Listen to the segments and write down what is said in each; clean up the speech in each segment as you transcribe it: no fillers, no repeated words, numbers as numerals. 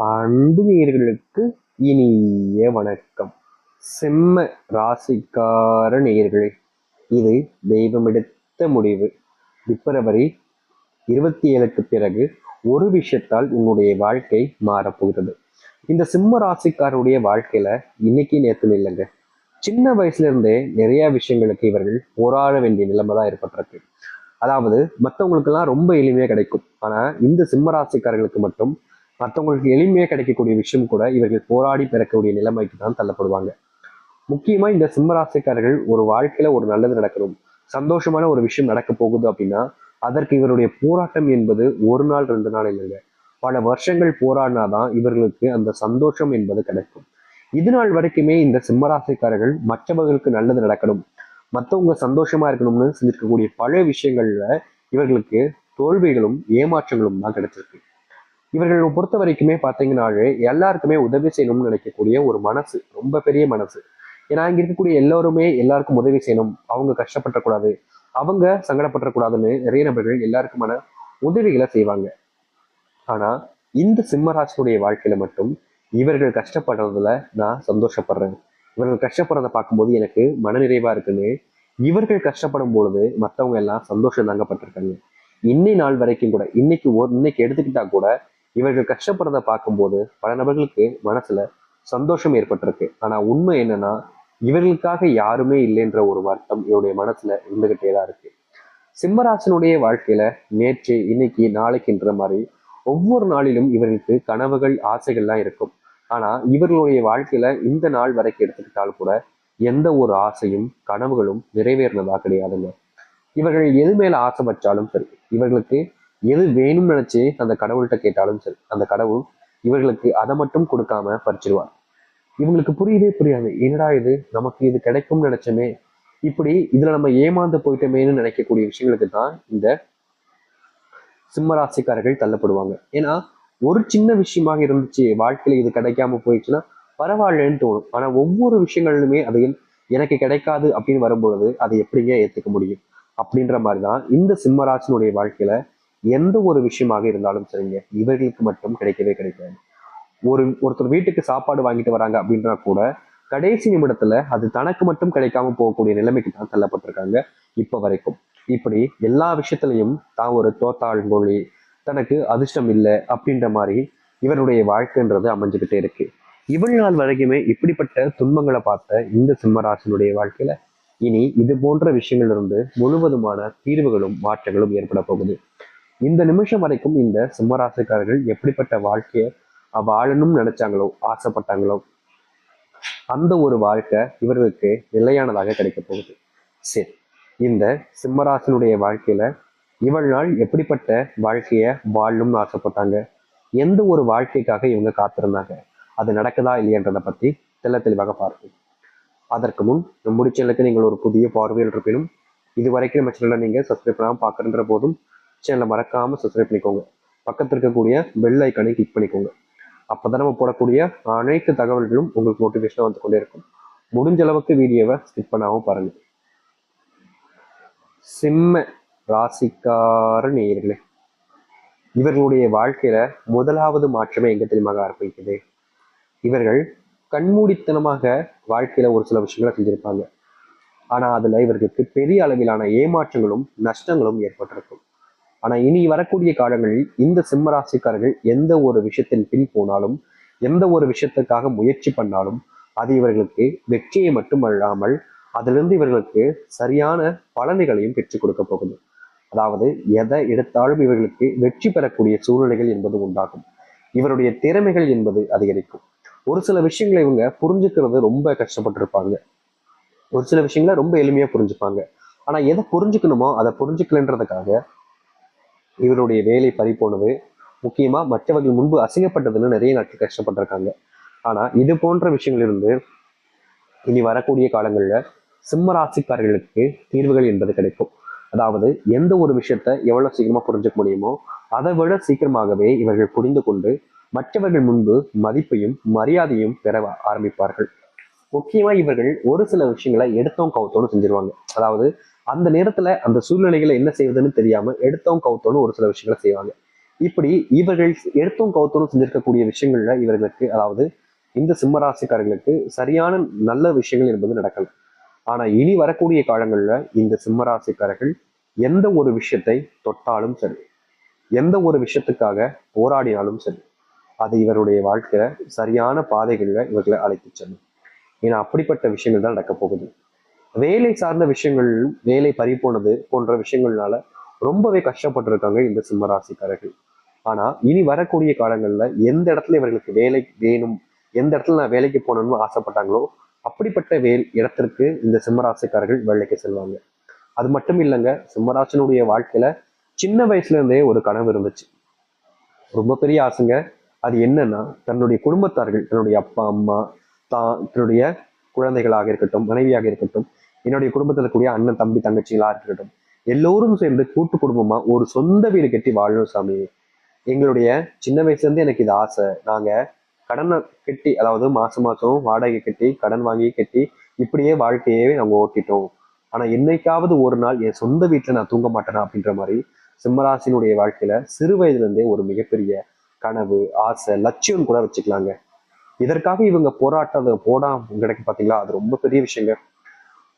அன்பு நேயர்களுக்கு இனிய வணக்கம். சிம்ம ராசிக்கார நேயர்களே, இது தெய்வமெடுத்த முடிவு. பிப்ரவரி 27க்கு பிறகு ஒரு விஷயத்தால் உன்னுடைய வாழ்க்கை மாறப்போகிறது. இந்த சிம்ம ராசிக்காரருடைய வாழ்க்கையில இன்னைக்கு நேற்று இல்லைங்க, சின்ன வயசுல இருந்தே நிறைய விஷயங்களுக்கு இவர்கள் போராட வேண்டிய நிலைமை தான் ஏற்பட்டிருக்கு. அதாவது மற்றவங்களுக்கெல்லாம் ரொம்ப எளிமையா கிடைக்கும், ஆனா இந்த சிம்ம ராசிக்காரர்களுக்கு மட்டும் மற்றவங்களுக்கு எளிமையா கிடைக்கக்கூடிய விஷயம் கூட இவர்கள் போராடி பெறக்கூடிய நிலைமைக்கு தான் தள்ளப்படுவாங்க. முக்கியமா இந்த சிம்ம ராசிக்காரர்கள் ஒரு வாழ்க்கையில ஒரு நல்லது நடக்கணும், சந்தோஷமான ஒரு விஷயம் நடக்க போகுது அப்படின்னா அதற்கு இவருடைய போராட்டம் என்பது ஒரு நாள் 2 நாள் இல்லைங்க, பல வருஷங்கள் போராடினாதான் இவர்களுக்கு அந்த சந்தோஷம் என்பது கிடைக்கும். இது நாள் வரைக்குமே இந்த சிம்மராசிக்காரர்கள் மற்றவர்களுக்கு நல்லது நடக்கணும், மற்றவங்க சந்தோஷமா இருக்கணும்னு செஞ்சிருக்கக்கூடிய பல விஷயங்கள்ல இவர்களுக்கு தோல்விகளும் ஏமாற்றங்களும் தான் கிடைச்சிருக்கு. இவர்கள் பொறுத்த வரைக்குமே பார்த்தீங்கன்னாலே எல்லாருக்குமே உதவி செய்யணும்னு நினைக்கக்கூடிய ஒரு மனசு, ரொம்ப பெரிய மனசு. ஏன்னா இங்க இருக்கக்கூடிய எல்லோருமே எல்லாருக்கும் உதவி செய்யணும், அவங்க கஷ்டப்படக்கூடாது, அவங்க சங்கடப்படக்கூடாதுன்னு நிறைய நபர்கள் எல்லாருக்குமான உதவிகளை செய்வாங்க. ஆனா இந்த சிம்மராசினுடைய வாழ்க்கையில மட்டும் இவர்கள் கஷ்டப்படுறதுல நான் சந்தோஷப்படுறேன், இவர்கள் கஷ்டப்படுறதை பார்க்கும்போது எனக்கு மனநிறைவா இருக்குன்னு இவர்கள் கஷ்டப்படும் பொழுது மற்றவங்க எல்லாம் சந்தோஷம் தாங்கப்பட்டிருக்காங்க. இன்னை நாள் வரைக்கும் கூட இன்னைக்கு எடுத்துக்கிட்டா கூட இவர்கள் கஷ்டப்படுறதை பார்க்கும்போது பல நபர்களுக்கு மனசுல சந்தோஷம் ஏற்பட்டிருக்கு. ஆனா உண்மை என்னன்னா, இவர்களுக்காக யாருமே இல்லைன்ற ஒரு வருத்தம் இவருடைய மனசுல இருந்துகிட்டே தான் இருக்கு. சிம்மராசனுடைய வாழ்க்கையில நேற்று இன்னைக்கு நாளைக்குன்ற மாதிரி ஒவ்வொரு நாளிலும் இவர்களுக்கு கனவுகள் ஆசைகள்லாம் இருக்கும். ஆனா இவர்களுடைய வாழ்க்கையில இந்த நாள் வரைக்கும் எடுத்துக்கிட்டால் கூட எந்த ஒரு ஆசையும் கனவுகளும் நிறைவேறினதா கிடையாதுங்க. இவர்கள் எது மேல ஆசை வச்சாலும் சரி, இவர்களுக்கு எது வேணும்னு நினைச்சு அந்த கடவுள்கிட்ட கேட்டாலும் சரி, அந்த கடவுள் இவர்களுக்கு அதை மட்டும் கொடுக்காம பறிச்சிருவார். இவங்களுக்கு புரியவே புரியாது, என்னடா இது நமக்கு இது கிடைக்கும்னு நினைச்சோமே, இப்படி இதுல நம்ம ஏமாந்து போயிட்டோமேன்னு நினைக்கக்கூடிய விஷயங்களுக்கு தான் இந்த சிம்மராசிக்காரர்கள் தள்ளப்படுவாங்க. ஏன்னா ஒரு சின்ன விஷயமாக இருந்துச்சு வாழ்க்கையில இது கிடைக்காம போயிடுச்சுன்னா பரவாயில்லன்னு தோணும். ஆனா ஒவ்வொரு விஷயங்களிலுமே அதையும் எனக்கு கிடைக்காது அப்படின்னு வரும்பொழுது அதை எப்படிங்க ஏத்துக்க முடியும் அப்படின்ற மாதிரிதான் இந்த சிம்மராசினுடைய வாழ்க்கையில எந்த ஒரு விஷயமாக இருந்தாலும் சரிங்க, இவர்களுக்கு மட்டும் கிடைக்கவே கிடைக்காது. ஒருத்தர் வீட்டுக்கு சாப்பாடு வாங்கிட்டு வராங்க அப்படின்றா கூட கடைசி நிமிடத்துல அது தனக்கு மட்டும் கிடைக்காம போகக்கூடிய நிலைமைக்கு தான் தள்ளப்பட்டிருக்காங்க இப்ப வரைக்கும். இப்படி எல்லா விஷயத்திலையும் தான் ஒரு தோத்தாழ்கொழி, தனக்கு அதிர்ஷ்டம் இல்லை அப்படின்ற மாதிரி இவருடைய வாழ்க்கைன்றது அமைஞ்சுக்கிட்டே இருக்கு. இவ்வளவு நாள் வரைக்குமே இப்படிப்பட்ட துன்பங்களை பார்த்த இந்த சிம்மராசனுடைய வாழ்க்கையில இனி இது போன்ற விஷயங்கள் இருந்து முழுவதுமான தீர்வுகளும் மாற்றங்களும் ஏற்பட போகுது. இந்த நிமிஷம் வரைக்கும் இந்த சிம்மராசிக்காரர்கள் எப்படிப்பட்ட வாழ்க்கையை வாழணும்னு நினைச்சாங்களோ, ஆசைப்பட்டாங்களோ, அந்த ஒரு வாழ்க்கை இவர்களுக்கு நிலையானதாக கிடைக்க போகுது. சரி, இந்த சிம்மராசனுடைய வாழ்க்கையில இவள் நாள் எப்படிப்பட்ட வாழ்க்கைய வாழணும்னு ஆசைப்பட்டாங்க, எந்த ஒரு வாழ்க்கைக்காக இவங்க காத்திருந்தாங்க, அது நடக்குதா இல்லையன்றதை பத்தி தெளிவாக பார்ப்போம். அதற்கு முன் நம்முடைய சேனலுக்கு நீங்கள் ஒரு புதிய பார்வையில் இருப்பினும் இது வரைக்கும் நம்ம சேனலை நீங்க சப்ஸ்கிரைப் பண்ணாமல் பார்க்குறன்ற போதும் சேனலை மறக்காம சப்ஸ்கிரைப் பண்ணிக்கோங்க. பக்கத்தில் இருக்கக்கூடிய பெல் ஐக்கானை கிளிக் பண்ணிக்கோங்க. அப்பதான் நம்ம போடக்கூடிய அனைத்து தகவல்களும் உங்களுக்கு மோட்டிவேஷனாக வந்து கொண்டே இருக்கும். முடிஞ்ச அளவுக்கு வீடியோவை ஸ்கிப் பண்ணாமல் பாருங்க. சிம்ம ராசிக்கார நேயர்களே, இவர்களுடைய வாழ்க்கையில முதலாவது மாற்றமே எங்க தெரியுமாக ஆரம்பிக்குது. இவர்கள் கண்மூடித்தனமாக வாழ்க்கையில ஒரு சில விஷயங்களை செஞ்சிருப்பாங்க. ஆனா அதுல இவர்களுக்கு பெரிய அளவிலான ஏமாற்றங்களும் நஷ்டங்களும் ஏற்பட்டிருக்கும். ஆனா இனி வரக்கூடிய காலங்களில் இந்த சிம்மராசிக்காரர்கள் எந்த ஒரு விஷயத்தின் பின் போனாலும், எந்த ஒரு விஷயத்துக்காக முயற்சி பண்ணாலும் அது இவர்களுக்கு வெற்றியை மட்டுமல்லாமல் அதிலிருந்து இவர்களுக்கு சரியான பலன்களையும் பெற்றுக் கொடுக்க போகுது. அதாவது எதை எடுத்தாலும் இவர்களுக்கு வெற்றி பெறக்கூடிய சூழ்நிலைகள் என்பது உண்டாகும். இவருடைய திறமைகள் என்பது அதிகரிக்கும். ஒரு சில விஷயங்களை இவங்க புரிஞ்சுக்கிறது ரொம்ப கஷ்டப்பட்டிருப்பாங்க, ஒரு சில விஷயங்களை ரொம்ப எளிமையா புரிஞ்சுப்பாங்க. ஆனா எதை புரிஞ்சுக்கணுமோ அதை புரிஞ்சுக்கலன்றதுக்காக இவருடைய வேலை பறி போனது, முக்கியமா மற்றவர்கள் முன்பு அசிங்கப்பட்டதுன்னு நிறைய நாட்கள் கஷ்டப்பட்டிருக்காங்க. ஆனா இது போன்ற விஷயங்கள் இருந்து இனி வரக்கூடிய காலங்கள்ல சிம்ம ராசிக்காரர்களுக்கு தீர்வுகள் என்பது கிடைக்கும். அதாவது எந்த ஒரு விஷயத்த எவ்வளவு சீக்கிரமா புரிஞ்சுக்க முடியுமோ அதை விட சீக்கிரமாகவே இவர்கள் புரிந்து கொண்டு மற்றவர்கள் முன்பு மதிப்பையும் மரியாதையும் பெற ஆரம்பிப்பார்கள். முக்கியமா இவர்கள் ஒரு சில விஷயங்களை எடுத்தோம் கவுத்தோன்னு செஞ்சிருவாங்க. அதாவது அந்த நேரத்துல அந்த சூழ்நிலைகளை என்ன செய்வதுன்னு தெரியாம எடுத்தோம் கவுத்தோன்னு ஒரு சில விஷயங்களை செய்வாங்க. இப்படி இவர்கள் எடுத்தும் கவுத்தரும் செஞ்சிருக்கக்கூடிய விஷயங்கள்ல இவர்களுக்கு, அதாவது இந்த சிம்ம ராசிக்காரர்களுக்கு சரியான நல்ல விஷயங்கள் என்பது நடக்கல. ஆனா இனி வரக்கூடிய காலங்கள்ல இந்த சிம்ம ராசிக்காரர்கள் எந்த ஒரு விஷயத்தை தொட்டாலும் சரி, எந்த ஒரு விஷயத்துக்காக போராடினாலும் சரி, அது இவருடைய வாழ்க்கையில சரியான பாதைகள்ல இவர்களை அழைத்து செல்லும். ஏன்னா அப்படிப்பட்ட விஷயங்கள் தான் நடக்க போகுது. வேலை சார்ந்த விஷயங்கள், வேலை பறிபோனது போன்ற விஷயங்கள்னால ரொம்பவே கஷ்டப்பட்டிருக்காங்க இந்த சிம்ம ராசிக்காரர்கள். ஆனா இனி வரக்கூடிய காலங்கள்ல எந்த இடத்துல இவர்களுக்கு வேலை வேணும், எந்த இடத்துல நான் வேலைக்கு போகணும்னு ஆசைப்பட்டாங்களோ அப்படிப்பட்ட இடத்திற்கு இந்த சிம்மராசிக்காரர்கள் வேலைக்கு செல்வாங்க. அது மட்டும் இல்லைங்க, சிம்மராசனுடைய வாழ்க்கையில சின்ன வயசுல இருந்தே ஒரு கனவு இருந்துச்சு. ரொம்ப பெரிய ஆசைங்க. அது என்னன்னா, தன்னுடைய குடும்பத்தார்கள், தன்னுடைய அப்பா அம்மா, தன்னுடைய குழந்தைகளாக இருக்கட்டும், மனைவியாக இருக்கட்டும், என்னுடைய குடும்பத்தில் இருக்கக்கூடிய அண்ணன் தம்பி தங்கச்சிகளா இருக்கட்டும், எல்லோரும் சேர்ந்து கூட்டு குடும்பமா ஒரு சொந்த வீடு கட்டி வாழணும் சாமி. எங்களுடைய சின்ன வயசுல இருந்து எனக்கு இது ஆசை. நாங்க கடனை கட்டி, அதாவது மாசம் மாசம் வாடகை கட்டி, கடன் வாங்கி கட்டி, இப்படியே வாழ்க்கையே நாங்க ஓட்டிட்டோம். ஆனா என்னைக்காவது ஒரு நாள் என் சொந்த வீட்டுல நான் தூங்க மாட்டேனா அப்படின்ற மாதிரி சிம்மராசினுடைய வாழ்க்கையில சிறு வயதுல இருந்தே ஒரு மிகப்பெரிய கனவு, ஆசை, லட்சியம் கூட வச்சுக்கலாங்க. இதற்காக இவங்க போராட்டம் கிடைக்கு பாத்தீங்களா, அது ரொம்ப பெரிய விஷயங்க.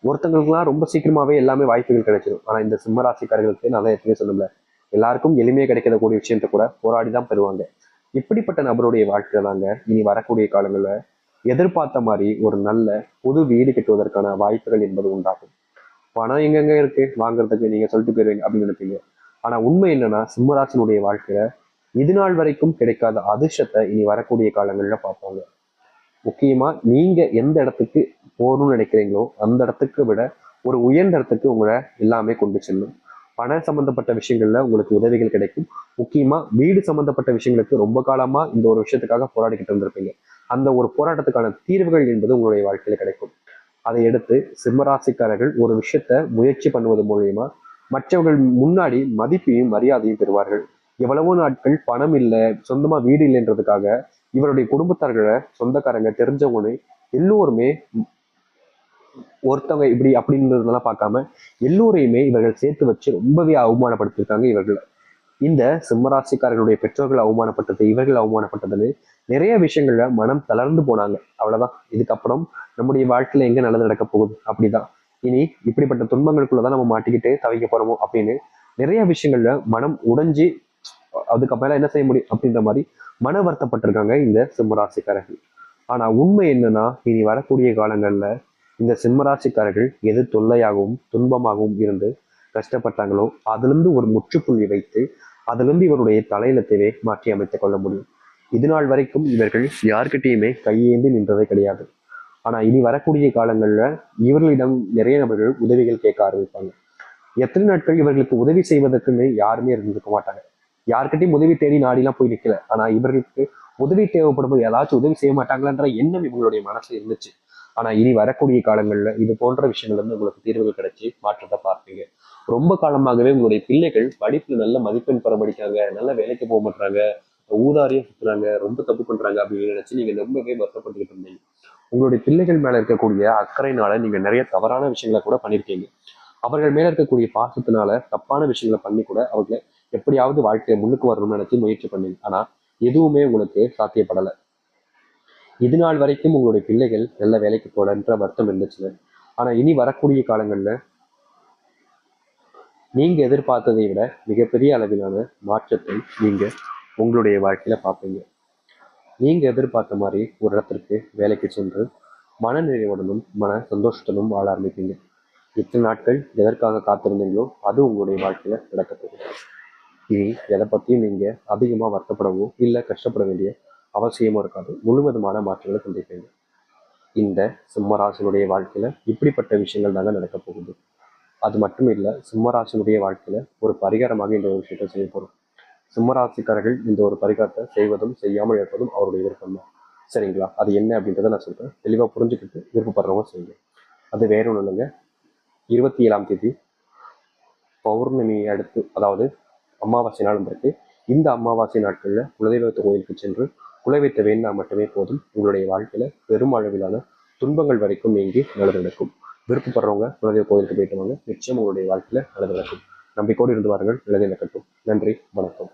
ஒருத்தங்களுக்குலாம் ரொம்ப சீக்கிரமாவே எல்லாமே வாய்ப்புகள் கிடைச்சிடும். ஆனா இந்த சிம்மராசிக்காரர்களுக்கு நான் தான் ஏற்கனவே சொன்னல, எல்லாருக்கும் எளிமையா கிடைக்கக்கூடிய விஷயத்த கூட போராடி தான் பெறுவாங்க. இப்படிப்பட்ட நபருடைய வாழ்க்கையில தாங்க இனி வரக்கூடிய காலங்கள்ல எதிர்பார்த்த மாதிரி ஒரு நல்ல புது வீடு கட்டுவதற்கான வாய்ப்புகள் என்பது உண்டாகும். பணம் எங்கெங்க இருக்கு வாங்குறதுக்கு, நீங்க சொல்லிட்டு போயிருவீங்க அப்படின்னு நினைப்பீங்க. ஆனா உண்மை என்னன்னா, சிம்மராசனுடைய வாழ்க்கையில இது நாள் வரைக்கும் கிடைக்காத அதிர்ஷ்டத்தை இனி வரக்கூடிய காலங்கள்ல பார்ப்பாங்க. முக்கியமா நீங்க எந்த இடத்துக்கு போகணும்னு நினைக்கிறீங்களோ அந்த இடத்துக்கு விட ஒரு உயர்ந்த இடத்துக்கு உங்களை எல்லாமே கொண்டு செல்லும். பண சம்பந்தப்பட்ட விஷயங்கள்ல உங்களுக்கு உதவிகள் கிடைக்கும். முக்கியமா வீடு சம்பந்தப்பட்ட விஷயங்களுக்கு ரொம்ப காலமா இந்த ஒரு விஷயத்துக்காக போராடிக்கிட்டு இருந்திருப்பீங்க. அந்த ஒரு போராட்டத்துக்கான தீர்வுகள் என்பது உங்களுடைய வாழ்க்கையில கிடைக்கும். அதை எடுத்து சிம்மராசிக்காரர்கள் ஒரு விஷயத்த முயற்சி பண்ணுவது மூலியமா மற்றவர்கள் முன்னாடி மதிப்பையும் மரியாதையும் பெறுவார்கள். எவ்வளவோ நாட்கள் பணம் இல்லை, சொந்தமா வீடு இல்லைன்றதுக்காக இவருடைய குடும்பத்தார்களை, சொந்தக்காரங்க, தெரிஞ்சவங்க எல்லோருமே ஒருத்தவங்க இப்படி அப்படின்றதெல்லாம் பார்க்காம எல்லோரையுமே இவர்கள் சேர்த்து வச்சு ரொம்பவே அவமானப்படுத்திருக்காங்க இவர்கள். இந்த சிம்மராசிக்காரர்களுடைய பெற்றோர்கள் அவமானப்பட்டது, இவர்கள் அவமானப்பட்டதுன்னு நிறைய விஷயங்கள்ல மனம் தளர்ந்து போனாங்க. அவ்வளவுதான், இதுக்கப்புறம் நம்முடைய வாழ்க்கையில எங்க நல்லது நடக்க போகுது, அப்படிதான் இனி இப்படிப்பட்ட துன்பங்களுக்குள்ளதான் நம்ம மாட்டிக்கிட்டு தவிக்க போறோமோ அப்படின்னு நிறைய விஷயங்கள்ல மனம் உடைஞ்சு அதுக்கப்புறம் என்ன செய்ய முடியும் அப்படின்ற மாதிரி மன வருத்தப்பட்டிருக்காங்க இந்த சிம்மராசிக்காரர்கள். ஆனா உண்மை என்னன்னா, இனி வரக்கூடிய காலங்கள்ல இந்த சிம்மராசிக்காரர்கள் எது தொல்லையாகவும் துன்பமாகவும் இருந்து கஷ்டப்பட்டாங்களோ அதுல இருந்து ஒரு முற்றுப்புள்ளி வைத்து அதுல இருந்து இவருடைய தலையிலத்தையே மாற்றி அமைத்துக் கொள்ள முடியும். இது நாள் வரைக்கும் இவர்கள் யார்கிட்டையுமே கையேந்து நின்றதே கிடையாது. ஆனா இனி வரக்கூடிய காலங்கள்ல இவர்களிடம் நிறைய நபர்கள் உதவிகள் கேட்க ஆரம்பிப்பாங்க. எத்தனை நாட்கள் இவர்களுக்கு உதவி செய்வதற்குன்னு யாருமே இருந்திருக்க மாட்டாங்க. யார்கிட்டையும் உதவி தேடி நாடிலாம் போய் நிக்கல. ஆனா இவர்களுக்கு உதவி தேவைப்படும் போது ஏதாச்சும் உதவி செய்ய மாட்டாங்களான்ற எண்ணம் இவங்களுடைய மனசுல இருந்துச்சு. ஆனா இனி வரக்கூடிய காலங்கள்ல இது போன்ற விஷயங்கள்ல இருந்து உங்களுக்கு தீர்வுகள் கிடைச்சி மாற்றத்தை பார்ப்பீங்க. ரொம்ப காலமாகவே உங்களுடைய பிள்ளைகள் படிப்புல நல்ல மதிப்பெண் பெற படிக்காங்க, நல்ல வேலைக்கு போக மாட்டாங்க, ஊதாரியம் சுத்துறாங்க, ரொம்ப தப்பு பண்றாங்க அப்படின்னு நினைச்சு நீங்க ரொம்பவே வருத்தப்பட்டுக்கிட்டு இருந்தீங்க. உங்களுடைய பிள்ளைகள் மேல இருக்கக்கூடிய அக்கறையினால நீங்க நிறைய தவறான விஷயங்களை கூட பண்ணிருக்கீங்க. அவர்கள் மேல இருக்கக்கூடிய பாசத்தினால தப்பான விஷயங்களை பண்ணி கூட அவர்களை எப்படியாவது வாழ்க்கையை முன்னுக்கு வரணும்னு நினைச்சு முயற்சி பண்ணீங்க. ஆனா எதுவுமே உங்களுக்கு சாத்தியப்படலை. இது நாள் வரைக்கும் உங்களுடைய பிள்ளைகள் நல்ல வேலைக்கு போலன்ற வருத்தம் இருந்துச்சுங்க. ஆனா இனி வரக்கூடிய காலங்கள்ல நீங்க எதிர்பார்த்ததை விட மிகப்பெரிய அளவிலான மாற்றத்தை நீங்க உங்களுடைய வாழ்க்கையில பார்ப்பீங்க. நீங்க எதிர்பார்த்த மாதிரி ஒரு இடத்திற்கு வேலைக்கு சென்று மன நிறைவுடனும் மன சந்தோஷத்துடனும் வாழ ஆரம்பிப்பீங்க. இத்தனை நாட்கள் எதற்காக காத்திருந்தீங்களோ அது உங்களுடைய வாழ்க்கையில நடக்க போகுது. இனி எதை பத்தியும் நீங்க அதிகமா வருத்தப்படவோ இல்லை கஷ்டப்பட வேண்டிய அவசியமும் இருக்காது. முழுவதுமான மாற்றங்களை சந்திப்பீங்க. இந்த சிம்மராசனுடைய வாழ்க்கையில இப்படிப்பட்ட விஷயங்கள் தாங்க நடக்க போகுது. அது மட்டும் இல்லை, சிம்மராசனுடைய வாழ்க்கையில ஒரு பரிகாரமாக இந்த ஒரு விஷயத்தை செய்ய போறோம். சிம்மராசிக்காரர்கள் இந்த ஒரு பரிகாரத்தை செய்வதும் செய்யாமல் இருப்பதும் அவருடைய விருப்பம் தான். சரிங்களா? அது என்ன அப்படின்றத நான் சொல்றேன். தெளிவா புரிஞ்சுக்கிட்டு விருப்பப்படுறவங்க செய்யுங்க. அது வேற ஒன்றும் இல்லைங்க. 27ஆம் தேதி பௌர்ணமியை அடுத்து, அதாவது அமாவாசை நாள் இருக்கு. இந்த அமாவாசை நாட்கள்ல குலதெய்வத்து கோயிலுக்கு சென்று குலதெய்வத்தை வேண்டா மட்டுமே போதும். உங்களுடைய வாழ்க்கையில பெரும் அளவிலான துன்பங்கள் வரைக்கும் நீங்கி நல்லது நடக்கும். விருப்பப்படுறவங்க குலதெய்வ கோயிலுக்கு போயிட்டு வாங்க. நிச்சயம் உங்களுடைய வாழ்க்கையில நல்லது நடக்கும். நம்பிக்கையோடு இருந்து வாருங்கள். நல்லதே நடக்கட்டும். நன்றி, வணக்கம்.